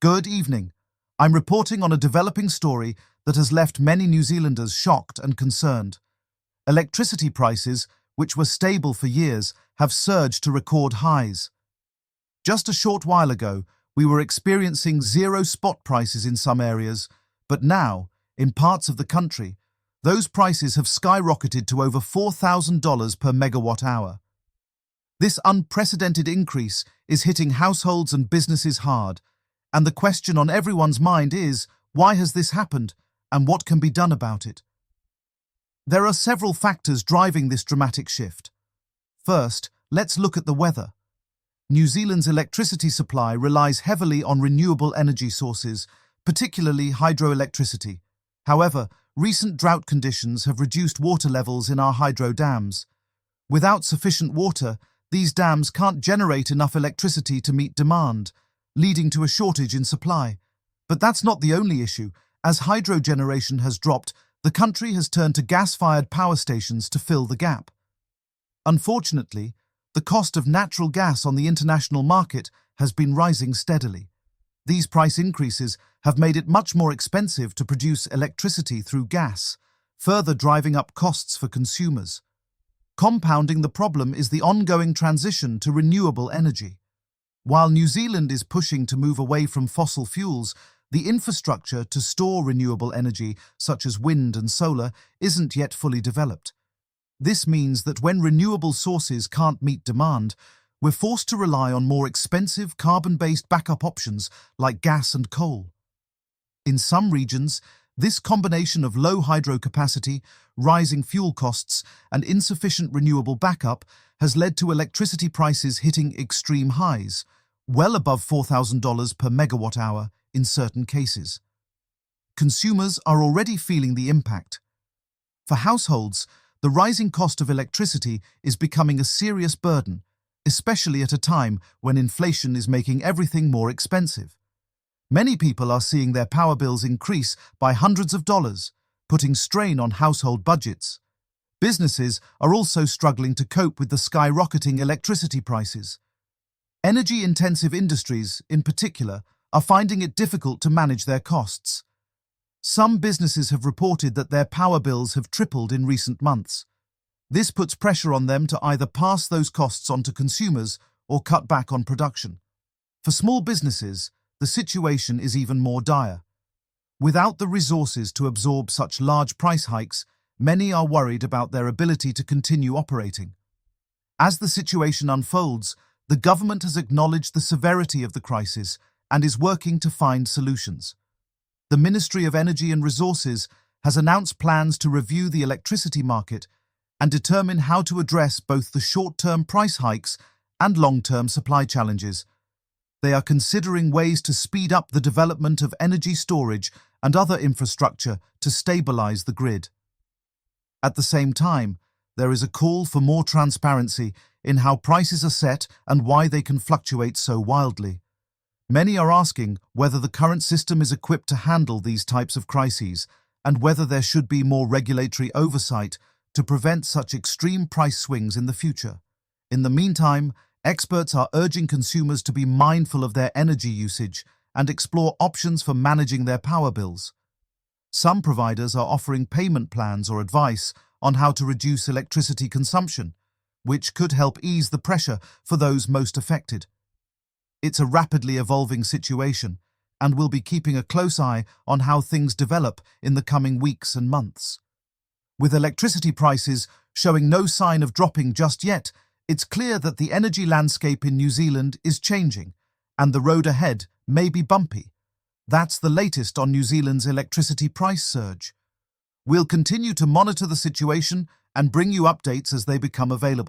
Good evening. I'm reporting on a developing story that has left many New Zealanders shocked and concerned. Electricity prices, which were stable for years, have surged to record highs. Just a short while ago, we were experiencing zero spot prices in some areas, but now, in parts of the country, those prices have skyrocketed to over $4,000 per megawatt hour. This unprecedented increase is hitting households and businesses hard, and the question on everyone's mind is, why has this happened, and what can be done about it? There are several factors driving this dramatic shift. First, let's look at the weather. New Zealand's electricity supply relies heavily on renewable energy sources, particularly hydroelectricity. However, recent drought conditions have reduced water levels in our hydro dams. Without sufficient water, these dams can't generate enough electricity to meet demand, leading to a shortage in supply. But that's not the only issue. As hydro generation has dropped, the country has turned to gas-fired power stations to fill the gap. Unfortunately, the cost of natural gas on the international market has been rising steadily. These price increases have made it much more expensive to produce electricity through gas, further driving up costs for consumers. Compounding the problem is the ongoing transition to renewable energy. While New Zealand is pushing to move away from fossil fuels, the infrastructure to store renewable energy, such as wind and solar, isn't yet fully developed. This means that when renewable sources can't meet demand, we're forced to rely on more expensive carbon-based backup options like gas and coal. In some regions, this combination of low hydro capacity, rising fuel costs, and insufficient renewable backup has led to electricity prices hitting extreme highs, well above $4,000 per megawatt hour in certain cases. Consumers are already feeling the impact. For households, the rising cost of electricity is becoming a serious burden, especially at a time when inflation is making everything more expensive. Many people are seeing their power bills increase by hundreds of dollars, putting strain on household budgets. Businesses are also struggling to cope with the skyrocketing electricity prices. Energy-intensive industries, in particular, are finding it difficult to manage their costs. Some businesses have reported that their power bills have tripled in recent months. This puts pressure on them to either pass those costs on to consumers or cut back on production. For small businesses, the situation is even more dire. Without the resources to absorb such large price hikes, many are worried about their ability to continue operating. As the situation unfolds, the government has acknowledged the severity of the crisis and is working to find solutions. The Ministry of Energy and Resources has announced plans to review the electricity market and determine how to address both the short-term price hikes and long-term supply challenges. They are considering ways to speed up the development of energy storage and other infrastructure to stabilize the grid. At the same time, there is a call for more transparency in how prices are set and why they can fluctuate so wildly. Many are asking whether the current system is equipped to handle these types of crises and whether there should be more regulatory oversight to prevent such extreme price swings in the future. In the meantime, experts are urging consumers to be mindful of their energy usage and explore options for managing their power bills. Some providers are offering payment plans or advice on how to reduce electricity consumption, which could help ease the pressure for those most affected. It's a rapidly evolving situation, and we'll be keeping a close eye on how things develop in the coming weeks and months. With electricity prices showing no sign of dropping just yet, it's clear that the energy landscape in New Zealand is changing, and the road ahead may be bumpy. That's the latest on New Zealand's electricity price surge. We'll continue to monitor the situation and bring you updates as they become available.